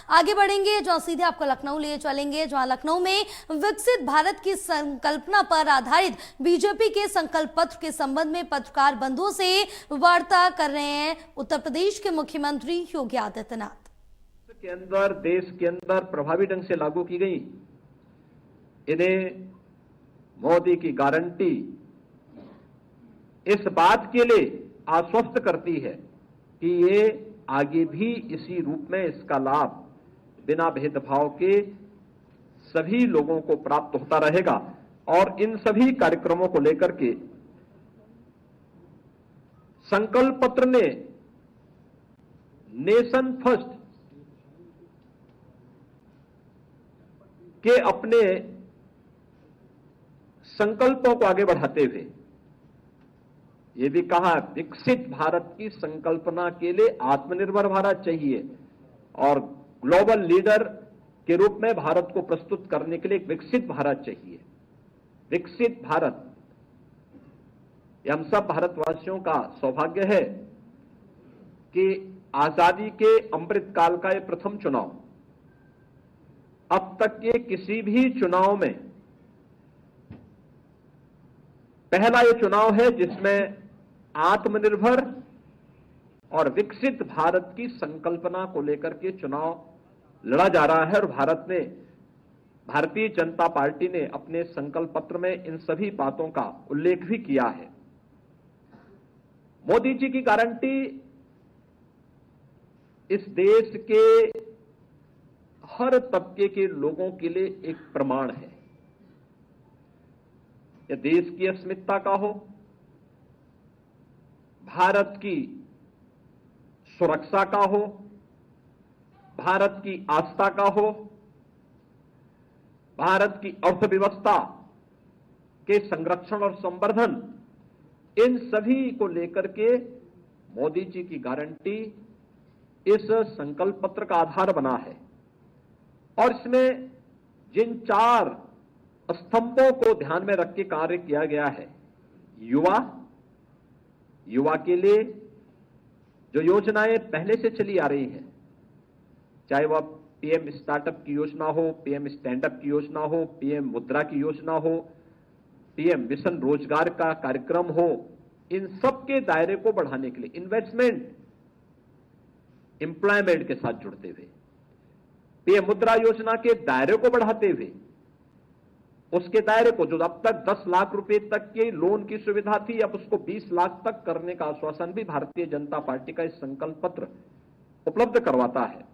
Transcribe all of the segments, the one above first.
आगे बढ़ेंगे, जहां सीधे आपको लखनऊ लिए चलेंगे, जहां लखनऊ में विकसित भारत की संकल्पना पर आधारित बीजेपी के संकल्प पत्र के संबंध में पत्रकार बंधुओं से वार्ता कर रहे हैं उत्तर प्रदेश के मुख्यमंत्री योगी आदित्यनाथ। के अंदर, देश के अंदर प्रभावी ढंग से लागू की गई इन्हें मोदी की गारंटी इस बात के लिए आश्वस्त करती है कि ये आगे भी इसी रूप में इसका लाभ बिना भेदभाव के सभी लोगों को प्राप्त होता रहेगा। और इन सभी कार्यक्रमों को लेकर के संकल्प पत्र ने नेशन फर्स्ट के अपने संकल्पों को आगे बढ़ाते हुए ये भी कहा, विकसित भारत की संकल्पना के लिए आत्मनिर्भर भारत चाहिए और ग्लोबल लीडर के रूप में भारत को प्रस्तुत करने के लिए एक विकसित भारत चाहिए। विकसित भारत, ये हम सब भारतवासियों का सौभाग्य है कि आजादी के अमृत काल का ये प्रथम चुनाव, अब तक के किसी भी चुनाव में पहला ये चुनाव है जिसमें आत्मनिर्भर और विकसित भारत की संकल्पना को लेकर के चुनाव लड़ा जा रहा है। और भारतीय जनता पार्टी ने अपने संकल्प पत्र में इन सभी बातों का उल्लेख भी किया है। मोदी जी की गारंटी इस देश के हर तबके के लोगों के लिए एक प्रमाण है। यह देश की अस्मिता का हो, भारत की सुरक्षा का हो, भारत की आस्था का हो, भारत की अर्थव्यवस्था के संरक्षण और संवर्धन, इन सभी को लेकर के मोदी जी की गारंटी इस संकल्प पत्र का आधार बना है। और इसमें जिन 4 स्तंभों को ध्यान में रख के कार्य किया गया है, युवा के लिए जो योजनाएं पहले से चली आ रही हैं, चाहे वह पीएम स्टार्टअप की योजना हो, पीएम स्टैंडअप की योजना हो, पीएम मुद्रा की योजना हो, पीएम मिशन रोजगार का कार्यक्रम हो, इन सब के दायरे को बढ़ाने के लिए इन्वेस्टमेंट, एम्प्लॉयमेंट के साथ जुड़ते हुए, पीएम मुद्रा योजना के दायरे को बढ़ाते हुए, उसके दायरे को जो अब तक 10 लाख रुपए तक के लोन की सुविधा थी, अब उसको 20 लाख तक करने का आश्वासन भी भारतीय जनता पार्टी का इस संकल्प पत्र उपलब्ध करवाता है।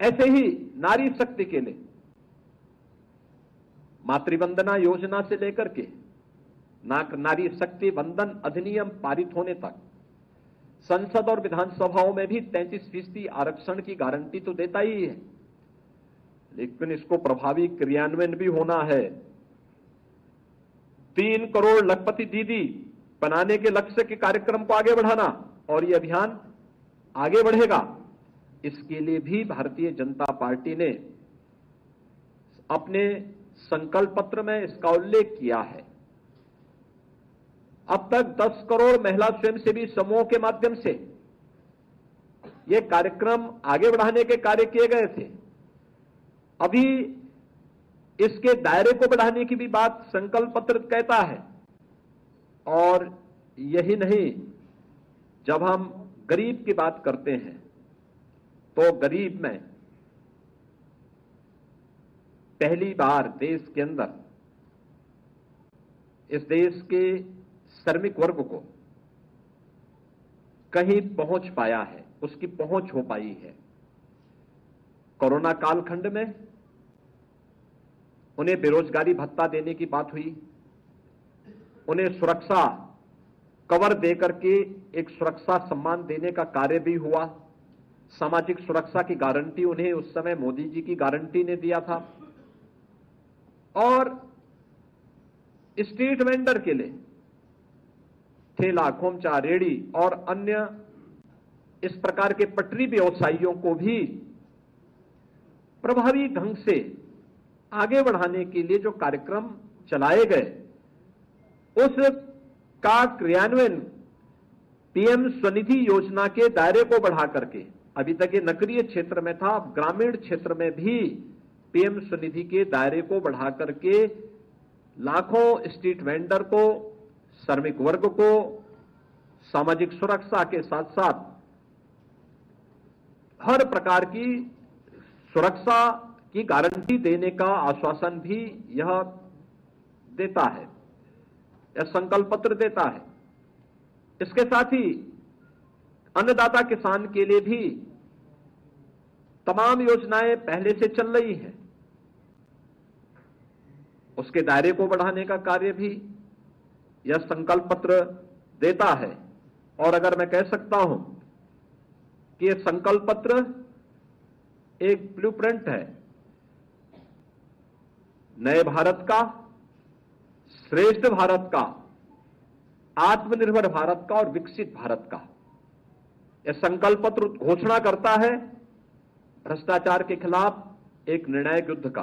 ऐसे ही नारी शक्ति के लिए मातृवंदना योजना से लेकर के नारी शक्ति वंदन अधिनियम पारित होने तक संसद और विधानसभाओं में भी 33% आरक्षण की गारंटी तो देता ही है, लेकिन इसको प्रभावी क्रियान्वयन भी होना है। 3 करोड़ लखपति दीदी बनाने के लक्ष्य के कार्यक्रम को आगे बढ़ाना, और यह अभियान आगे बढ़ेगा, इसके लिए भी भारतीय जनता पार्टी ने अपने संकल्प पत्र में इसका उल्लेख किया है। अब तक 10 करोड़ महिला स्वयंसेवी समूहों के माध्यम से ये कार्यक्रम आगे बढ़ाने के कार्य किए गए थे। अभी इसके दायरे को बढ़ाने की भी बात संकल्प पत्र कहता है। और यही नहीं, जब हम गरीब की बात करते हैं तो गरीब में पहली बार देश के अंदर इस देश के श्रमिक वर्ग को कहीं पहुंच पाया है, उसकी पहुंच हो पाई है। कोरोना कालखंड में उन्हें बेरोजगारी भत्ता देने की बात हुई, उन्हें सुरक्षा कवर देकर के एक सुरक्षा सम्मान देने का कार्य भी हुआ। सामाजिक सुरक्षा की गारंटी उन्हें उस समय मोदी जी की गारंटी ने दिया था। और स्ट्रीट वेंडर के लिए ठेला, खोमचा, रेड़ी और अन्य इस प्रकार के पटरी व्यवसायियों को भी प्रभावी ढंग से आगे बढ़ाने के लिए जो कार्यक्रम चलाए गए, उस का क्रियान्वयन पीएम स्वनिधि योजना के दायरे को बढ़ा करके अभी तक ये नगरीय क्षेत्र में था, अब ग्रामीण क्षेत्र में भी पीएम स्वनिधि के दायरे को बढ़ा करके लाखों स्ट्रीट वेंडर को, श्रमिक वर्ग को सामाजिक सुरक्षा के साथ साथ हर प्रकार की सुरक्षा की गारंटी देने का आश्वासन भी यह देता है, यह संकल्प पत्र देता है। इसके साथ ही अन्नदाता किसान के लिए भी तमाम योजनाएं पहले से चल रही हैं, उसके दायरे को बढ़ाने का कार्य भी यह संकल्प पत्र देता है। और अगर मैं कह सकता हूं कि यह संकल्प पत्र एक ब्लूप्रिंट है नए भारत का, श्रेष्ठ भारत का, आत्मनिर्भर भारत का और विकसित भारत का। यह संकल्प पत्र घोषणा करता है भ्रष्टाचार के खिलाफ एक निर्णायक युद्ध का,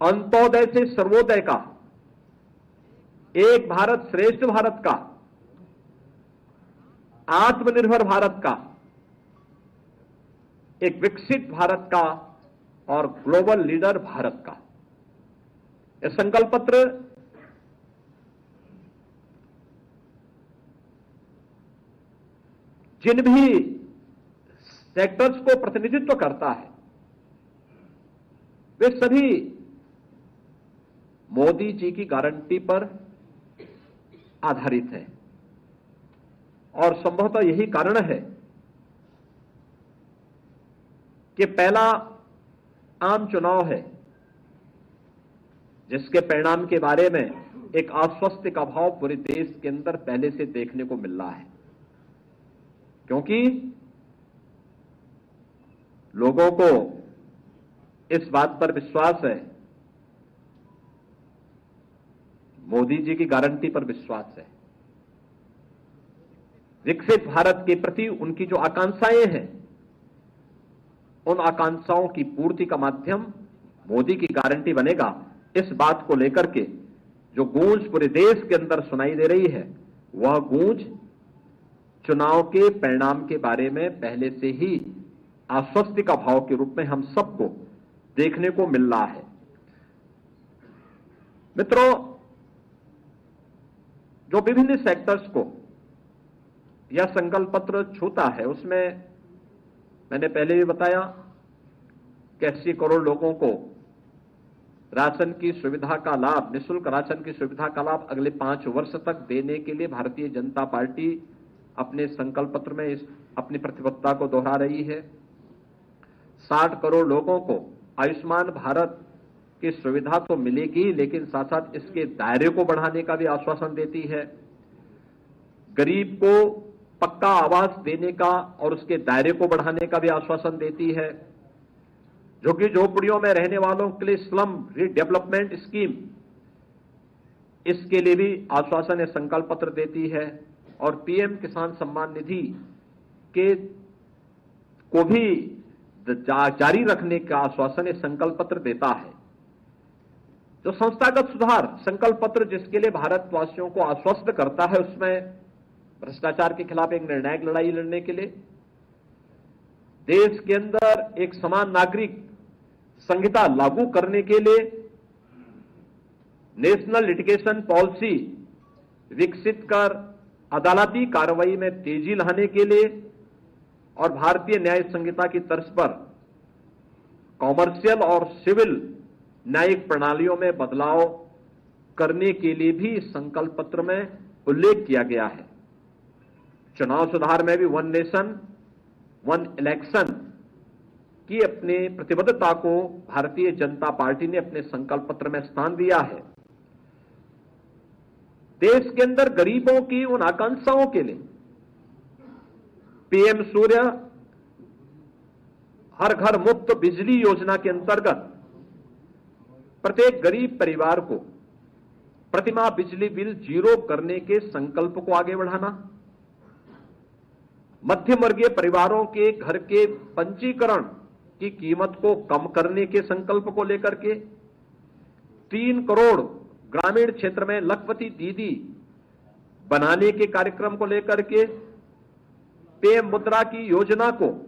अंत्योदय से सर्वोदय का, एक भारत श्रेष्ठ भारत का, आत्मनिर्भर भारत का, एक विकसित भारत का और ग्लोबल लीडर भारत का। यह संकल्प पत्र जिन भी सेक्टर्स को प्रतिनिधित्व करता है वे सभी मोदी जी की गारंटी पर आधारित है और संभवतः यही कारण है कि पहला आम चुनाव है जिसके परिणाम के बारे में एक आश्वस्ति का भाव पूरे देश के अंदर पहले से देखने को मिल रहा है, क्योंकि लोगों को इस बात पर विश्वास है, मोदी जी की गारंटी पर विश्वास है। विकसित भारत के प्रति उनकी जो आकांक्षाएं हैं, उन आकांक्षाओं की पूर्ति का माध्यम मोदी की गारंटी बनेगा। इस बात को लेकर के जो गूंज पूरे देश के अंदर सुनाई दे रही है, वह गूंज चुनाव के परिणाम के बारे में पहले से ही आश्वस्ति का भाव के रूप में हम सबको देखने को मिल रहा है। मित्रों, जो विभिन्न सेक्टर्स को यह संकल्प पत्र छूता है, उसमें मैंने पहले भी बताया कि 80 करोड़ लोगों को राशन की सुविधा का लाभ, निःशुल्क राशन की सुविधा का लाभ अगले 5 वर्ष तक देने के लिए भारतीय जनता पार्टी अपने संकल्प पत्र में अपनी प्रतिबद्धता को दोहरा रही है। 60 करोड़ लोगों को आयुष्मान भारत की सुविधा तो मिलेगी, लेकिन साथ साथ इसके दायरे को बढ़ाने का भी आश्वासन देती है। गरीब को पक्का आवास देने का और उसके दायरे को बढ़ाने का भी आश्वासन देती है। झुग्गी झोपड़ियों में रहने वालों के लिए स्लम रीडेवलपमेंट स्कीम, इसके लिए भी आश्वासन संकल्प पत्र देती है। और पीएम किसान सम्मान निधि के को भी जारी रखने का आश्वासन संकल्प पत्र देता है। जो संस्थागत सुधार संकल्प पत्र जिसके लिए भारतवासियों को आश्वस्त करता है, उसमें भ्रष्टाचार के खिलाफ एक निर्णायक लड़ाई लड़ने के लिए, देश के अंदर एक समान नागरिक संहिता लागू करने के लिए, नेशनल लिटिगेशन पॉलिसी विकसित कर अदालती कार्रवाई में तेजी लाने के लिए और भारतीय न्याय संहिता की तर्ज पर कॉमर्शियल और सिविल न्यायिक प्रणालियों में बदलाव करने के लिए भी इस संकल्प पत्र में उल्लेख किया गया है। चुनाव सुधार में भी वन नेशन वन इलेक्शन की अपनी प्रतिबद्धता को भारतीय जनता पार्टी ने अपने संकल्प पत्र में स्थान दिया है। देश के अंदर गरीबों की उन आकांक्षाओं के लिए पीएम सूर्य हर घर मुफ्त बिजली योजना के अंतर्गत प्रत्येक गरीब परिवार को प्रतिमाह बिजली बिल 0 करने के संकल्प को आगे बढ़ाना, मध्यम वर्गीय परिवारों के घर के पंजीकरण की कीमत को कम करने के संकल्प को लेकर के, 3 करोड़ ग्रामीण क्षेत्र में लखपति दीदी बनाने के कार्यक्रम को लेकर के, पे मुद्रा की योजना को